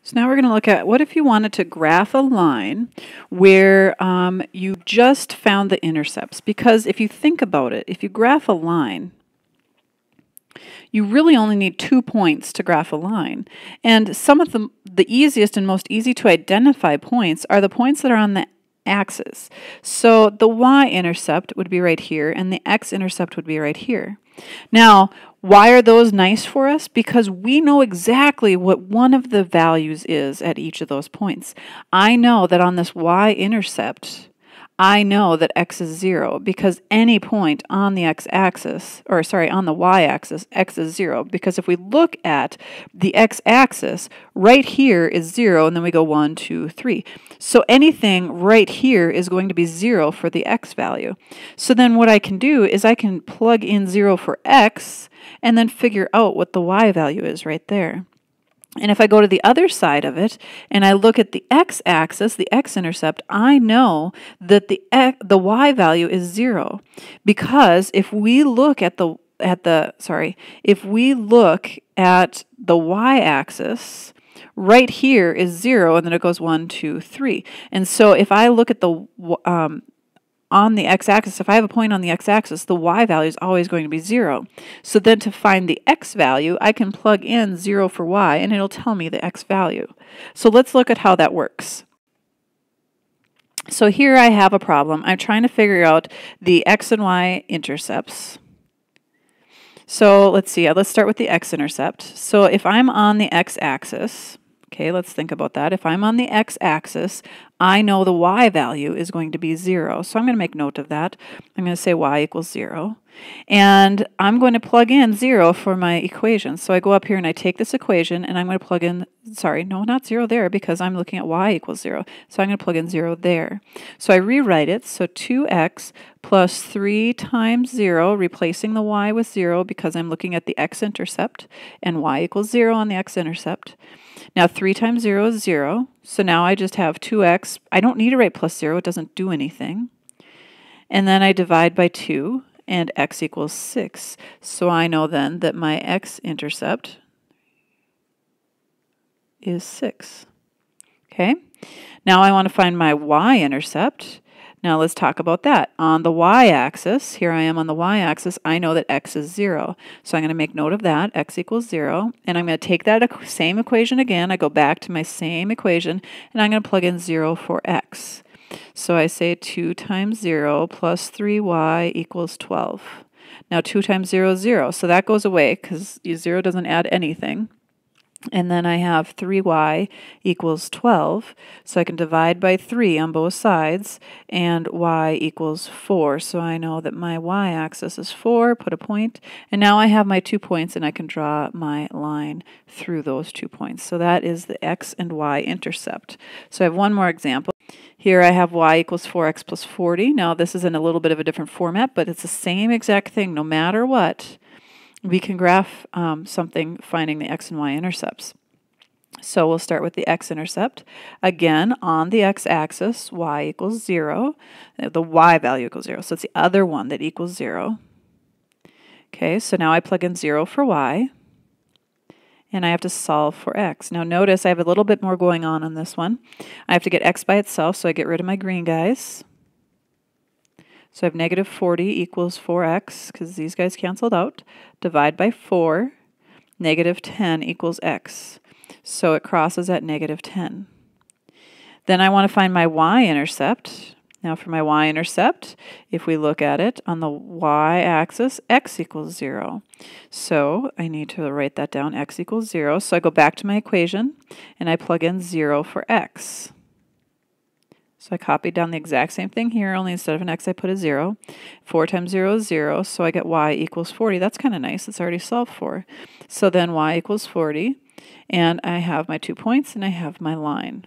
So now we're going to look at what if you wanted to graph a line where you just found the intercepts. Because if you think about it, if you graph a line, you really only need 2 points to graph a line. And some of the easiest and most easy to identify points are the points that are on the axis. So the y-intercept would be right here, and the x-intercept would be right here. Now, why are those nice for us? Because we know exactly what one of the values is at each of those points. I know that on this y-intercept, I know that x is 0 because any point on the x-axis, or sorry, on the y-axis, x is 0. Because if we look at the x-axis, right here is 0, and then we go 1, 2, 3. So anything right here is going to be 0 for the x value. So then what I can do is I can plug in 0 for x, and then figure out what the y value is right there. And if I go to the other side of it and I look at the x-axis, the x-intercept, I know that the y value is 0 because if we look at the y-axis, right here is 0 and then it goes 1, 2, 3. And so if I look at the on the x-axis, if I have a point on the x-axis, the y value is always going to be 0. So then to find the x value, I can plug in 0 for y, and it'll tell me the x value. So let's look at how that works. So here I have a problem. I'm trying to figure out the x and y intercepts. So let's see, let's start with the x-intercept. So if I'm on the x-axis, okay, let's think about that. If I'm on the x-axis, I know the y value is going to be 0. So I'm going to make note of that. I'm going to say y equals 0. And I'm going to plug in 0 for my equation. So I go up here and I take this equation and I'm going to plug in, sorry, no, not 0 there because I'm looking at y equals 0. So I'm going to plug in 0 there. So I rewrite it. So 2x plus 3 times 0, replacing the y with 0 because I'm looking at the x-intercept, and y equals 0 on the x-intercept. Now 3 times 0 is 0, so now I just have 2x. I don't need to write plus 0, it doesn't do anything. And then I divide by 2, and x equals 6. So I know then that my x-intercept is 6. Okay, now I want to find my y-intercept. Now let's talk about that. On the y-axis, here I am on the y-axis, I know that x is 0. So I'm going to make note of that, x equals 0. And I'm going to take that same equation again. I go back to my same equation, and I'm going to plug in 0 for x. So I say 2 times 0 plus 3y equals 12. Now 2 times 0 is 0, so that goes away because 0 doesn't add anything. And then I have 3y equals 12, so I can divide by 3 on both sides, and y equals 4. So I know that my y-axis is 4, put a point, and now I have my 2 points, and I can draw my line through those 2 points. So that is the x and y intercept. So I have one more example. Here I have y equals 4x plus 40. Now this is in a little bit of a different format, but it's the same exact thing no matter what. We can graph something finding the x and y intercepts. So we'll start with the x-intercept. Again, on the x-axis, y equals 0. The y value equals 0. So it's the other one that equals 0. Okay, so now I plug in 0 for y. And I have to solve for x. Now notice I have a little bit more going on this one. I have to get x by itself, so I get rid of my green guys. So I have negative 40 equals 4x, because these guys canceled out. Divide by 4, negative 10 equals x. So it crosses at negative 10. Then I want to find my y-intercept. Now for my y-intercept, if we look at it on the y-axis, x equals 0. So I need to write that down, x equals 0. So I go back to my equation, and I plug in 0 for x. So I copied down the exact same thing here, only instead of an x I put a 0. 4 times 0 is 0, so I get y equals 40. That's kind of nice. It's already solved for. So then y equals 40, and I have my 2 points, and I have my line.